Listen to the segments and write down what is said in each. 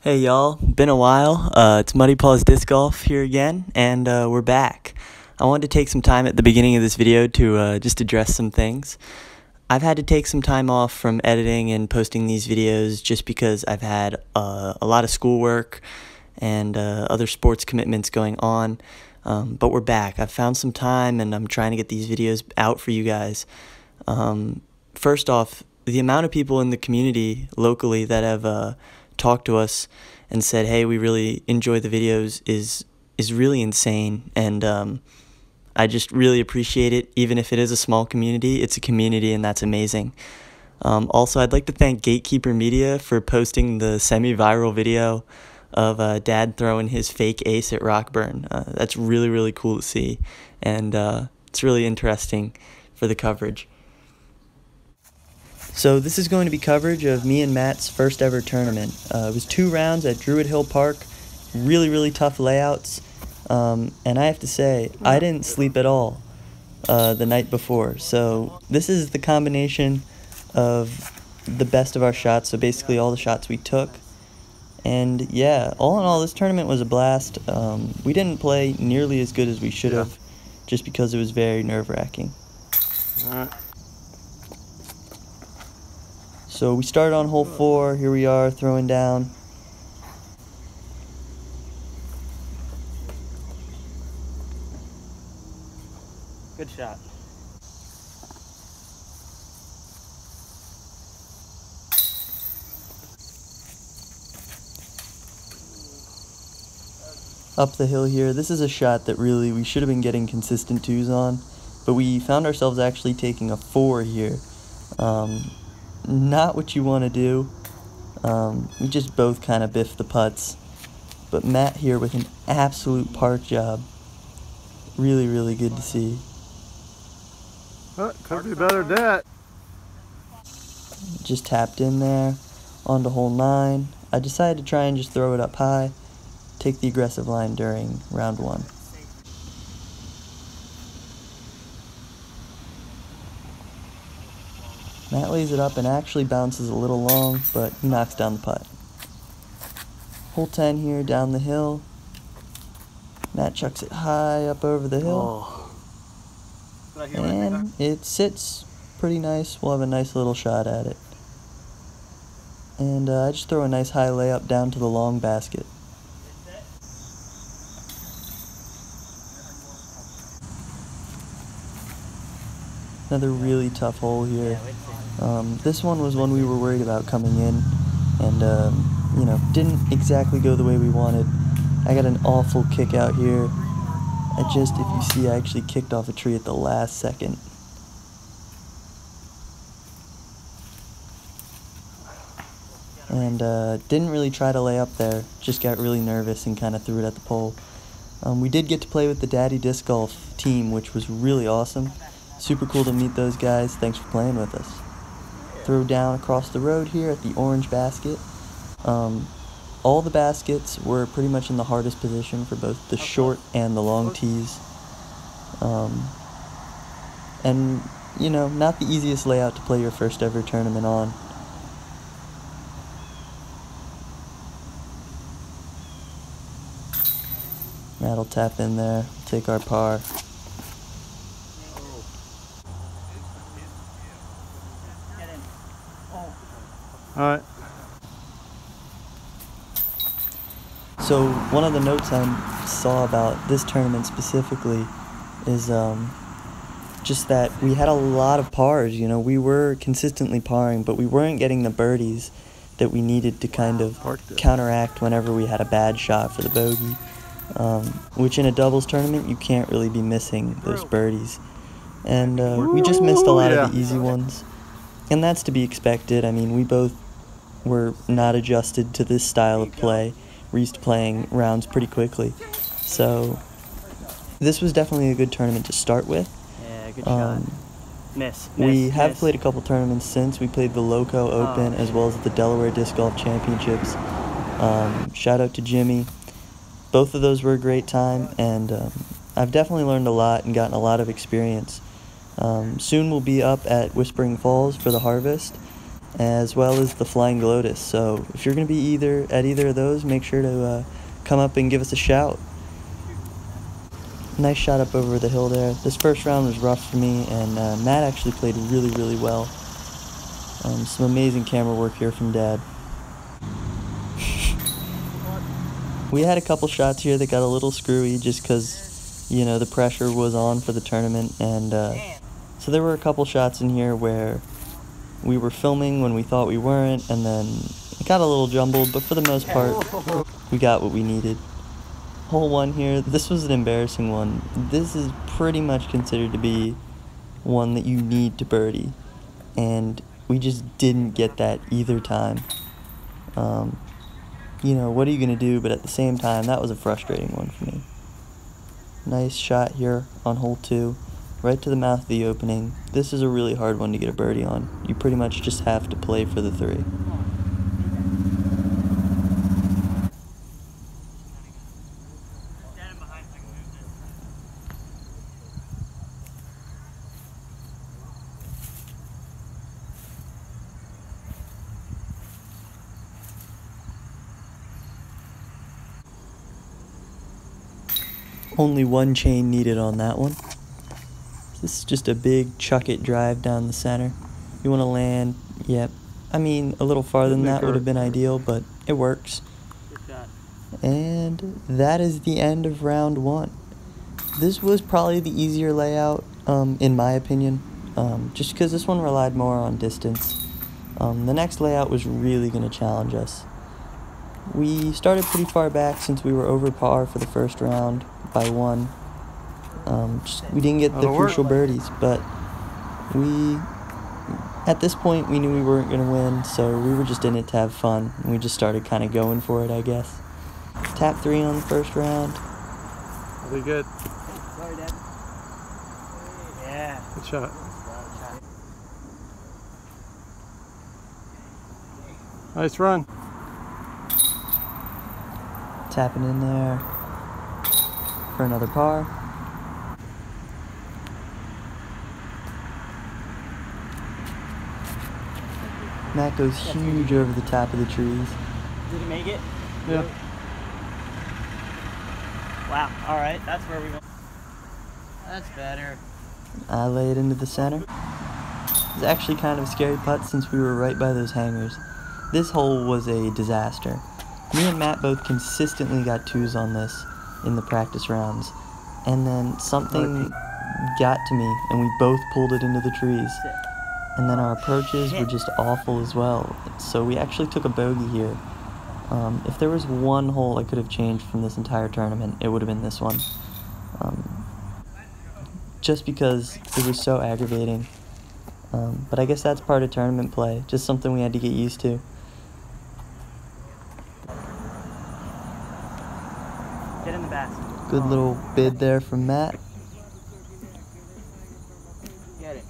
Hey y'all, been a while. It's Muddy Paws Disc Golf here again, and we're back. I wanted to take some time at the beginning of this video to just address some things. I've had to take some time off from editing and posting these videos just because I've had a lot of schoolwork and other sports commitments going on, but we're back. I've found some time and I'm trying to get these videos out for you guys. First off, the amount of people in the community locally that have talked to us and said, hey, we really enjoy the videos is really insane, and I just really appreciate it. Even if it is a small community, it's a community, and that's amazing. Also, I'd like to thank Gatekeeper Media for posting the semi-viral video of Dad throwing his fake ace at Rockburn. That's really, really cool to see, and it's really interesting for the coverage. So this is going to be coverage of me and Matt's first ever tournament. It was 2 rounds at Druid Hill Park, really, really tough layouts, and I have to say, I didn't sleep at all the night before. So this is the combination of the best of our shots, so basically all the shots we took. And yeah, all in all, this tournament was a blast. We didn't play nearly as good as we should have, just because it was very nerve-wracking. So we started on hole 4, here we are throwing down. Good shot. Up the hill here, this is a shot that really we should have been getting consistent 2s on, but we found ourselves actually taking a 4 here. Not what you want to do. We just both kind of biffed the putts, but Matt here with an absolute park job. Really, really good to see. Could be better than that. Just tapped in there, onto hole 9. I decided to try and just throw it up high, take the aggressive line during round 1. Matt lays it up and actually bounces a little long, but he knocks down the putt. Hole 10 here, down the hill. Matt chucks it high up over the hill. And it sits pretty nice. We'll have a nice little shot at it. And I just throw a nice high layup down to the long basket. Another really tough hole here. This one was one we were worried about coming in, and you know, didn't exactly go the way we wanted. I got an awful kick out here. If you see, I actually kicked off a tree at the last second. And didn't really try to lay up there, just got really nervous and kind of threw it at the pole. We did get to play with the Daddy Disc Golf team, which was really awesome. Super cool to meet those guys. Thanks for playing with us. Throw down across the road here at the orange basket. All the baskets were pretty much in the hardest position for both the short and the long tees. And, you know, not the easiest layout to play your first ever tournament on. That'll tap in there, take our par. Alright. So one of the notes I saw about this tournament specifically is just that we had a lot of pars. You know, we were consistently parring, but we weren't getting the birdies that we needed to kind of counteract whenever we had a bad shot for the bogey. Which in a doubles tournament, you can't really be missing those birdies. And we just missed a lot of the easy ones. And that's to be expected. I mean, we both were not adjusted to this style of play. We're used to playing rounds pretty quickly. So this was definitely a good tournament to start with. Yeah, good shot. We have played a couple tournaments since. We played the Loco Open as well as the Delaware Disc Golf Championships. Shout out to Jimmy. Both of those were a great time, and I've definitely learned a lot and gotten a lot of experience. Soon we'll be up at Whispering Falls for the Harvest, as well as the Flying Lotus. So if you're going to be at either of those, make sure to come up and give us a shout. Nice shot up over the hill there. This first round was rough for me, and Matt actually played really, really well. Some amazing camera work here from Dad. We had a couple shots here that got a little screwy just because, you know, the pressure was on for the tournament, and so there were a couple shots in here where we were filming when we thought we weren't, and then it got a little jumbled, but for the most part, we got what we needed. Hole 1 here, this was an embarrassing one. This is pretty much considered to be one that you need to birdie, and we just didn't get that either time. You know, what are you going to do? But at the same time, that was a frustrating one for me. Nice shot here on hole 2, right to the mouth of the opening. This is a really hard one to get a birdie on. You pretty much just have to play for the 3. Only one chain needed on that one. This is just a big chuck-it drive down the center. You want to land, yep. I mean, a little farther than that would have been ideal, but it works. Good shot. And that is the end of round 1. This was probably the easier layout, in my opinion, just because this one relied more on distance. The next layout was really going to challenge us. We started pretty far back since we were over par for the first round by 1. We didn't get the crucial birdies, but at this point, we knew we weren't going to win, so we were just in it to have fun, and we just started kind of going for it, I guess. Tap 3 on the first round. Will be good. Sorry, Dad. Yeah. Good shot. Nice run. Tapping in there for another par. Matt goes huge over the top of the trees. Did it make it? Yeah. Wow. All right. That's where we want. That's better. I lay it into the center. It's actually kind of a scary putt since we were right by those hangers. This hole was a disaster. Me and Matt both consistently got 2s on this in the practice rounds, and then something got to me and we both pulled it into the trees, and then our approaches were just awful as well, so we actually took a bogey here. If there was one hole I could have changed from this entire tournament, it would have been this one, just because it was so aggravating, but I guess that's part of tournament play, just something we had to get used to. Get in the basket. Good little bid there from Matt. Get it.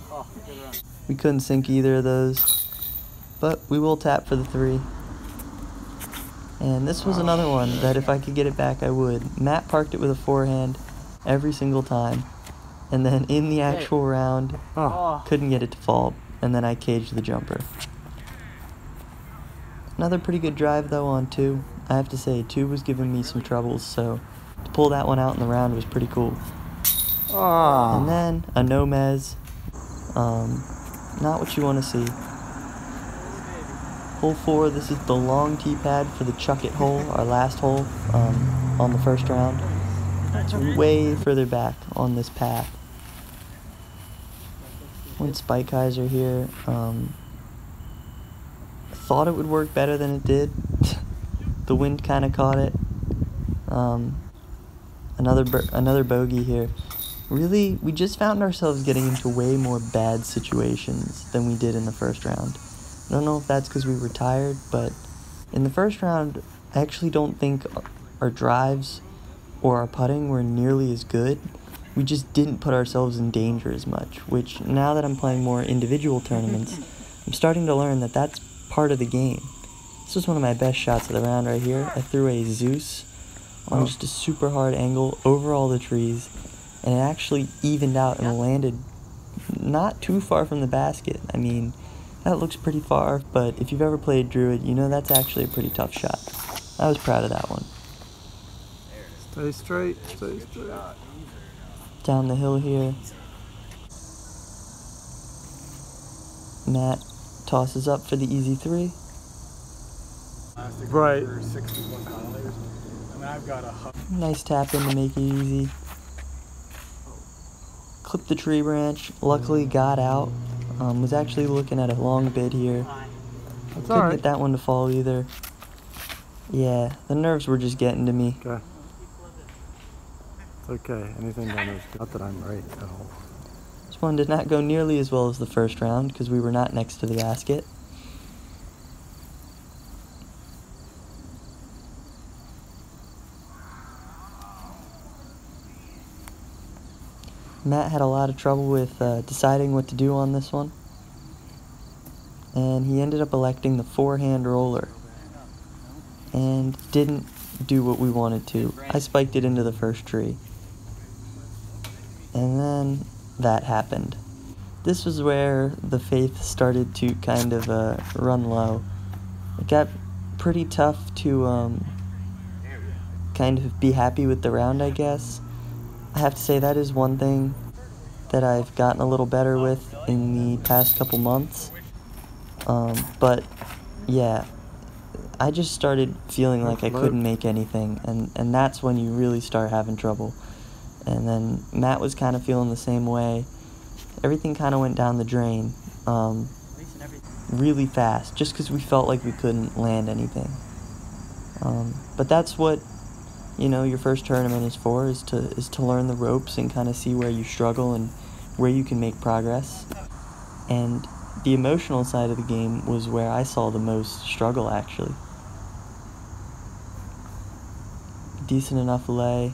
Oh, good run. We couldn't sink either of those, but we will tap for the 3. And this was another one that if I could get it back, I would. Matt parked it with a forehand every single time, and then in the actual round, couldn't get it to fall, and then I caged the jumper. Another pretty good drive though on 2. I have to say, 2 was giving me some troubles, so to pull that one out in the round was pretty cool. And then a no mez. Not what you want to see. Hole 4, this is the long tee pad for the chuck it hole, our last hole on the first round. It's way further back on this path. Went spike hyzer here. Thought it would work better than it did. The wind kind of caught it. Another bogey here. Really, we just found ourselves getting into way more bad situations than we did in the first round. I don't know if that's because we were tired, but in the first round, I actually don't think our drives or our putting were nearly as good. We just didn't put ourselves in danger as much, which now that I'm playing more individual tournaments, I'm starting to learn that that's part of the game. This was one of my best shots of the round right here. I threw a Zeus on just a super hard angle over all the trees, and it actually evened out and landed not too far from the basket. I mean, That looks pretty far, but if you've ever played Druid, you know that's actually a pretty tough shot. I was proud of that one. Stay straight, stay straight. Down the hill here. Matt tosses up for the easy 3. Right. Nice tap in to make it easy. Clipped the tree branch, luckily got out. Was actually looking at a long bid here. That's Couldn't alright. get that one to fall either. Yeah, the nerves were just getting to me. Okay. It's okay. Anything down there is good. Not that I'm right at all. This one did not go nearly as well as the first round because we were not next to the basket. Matt had a lot of trouble with deciding what to do on this one, and he ended up electing the 4-hand roller and didn't do what we wanted to. I spiked it into the first tree, and then that happened. This was where the faith started to kind of run low. It got pretty tough to kind of be happy with the round, I guess. I have to say that is one thing that I've gotten a little better with in the past couple months. But yeah, I just started feeling like I couldn't make anything, and that's when you really start having trouble. And then Matt was kind of feeling the same way. Everything kind of went down the drain really fast, just because we felt like we couldn't land anything. But that's what, you know, your first tournament is for, is to learn the ropes and kind of see where you struggle and where you can make progress. And the emotional side of the game was where I saw the most struggle, actually. Decent enough lay.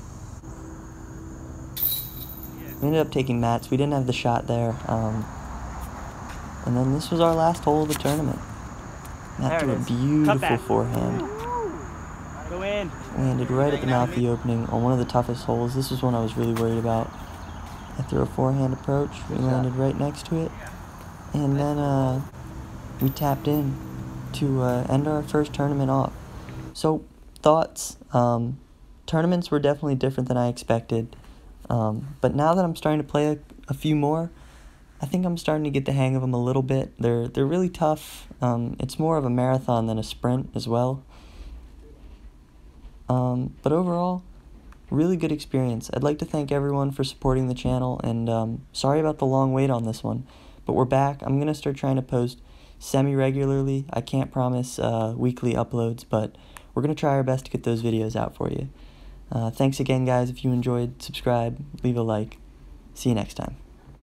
We ended up taking Matt's. We didn't have the shot there. And then this was our last hole of the tournament. Matt threw a beautiful forehand. Go in. Landed right at the mouth of the opening on one of the toughest holes. This was one I was really worried about. I threw a forehand approach. We landed right next to it. And then we tapped in to end our first tournament off. So, thoughts? Tournaments were definitely different than I expected. But now that I'm starting to play a few more, I think I'm starting to get the hang of them a little bit. They're really tough. It's more of a marathon than a sprint as well. But overall, really good experience. I'd like to thank everyone for supporting the channel, and sorry about the long wait on this one, but we're back. I'm going to start trying to post semi-regularly. I can't promise weekly uploads, but we're going to try our best to get those videos out for you. Thanks again, guys. If you enjoyed, subscribe, leave a like. See you next time.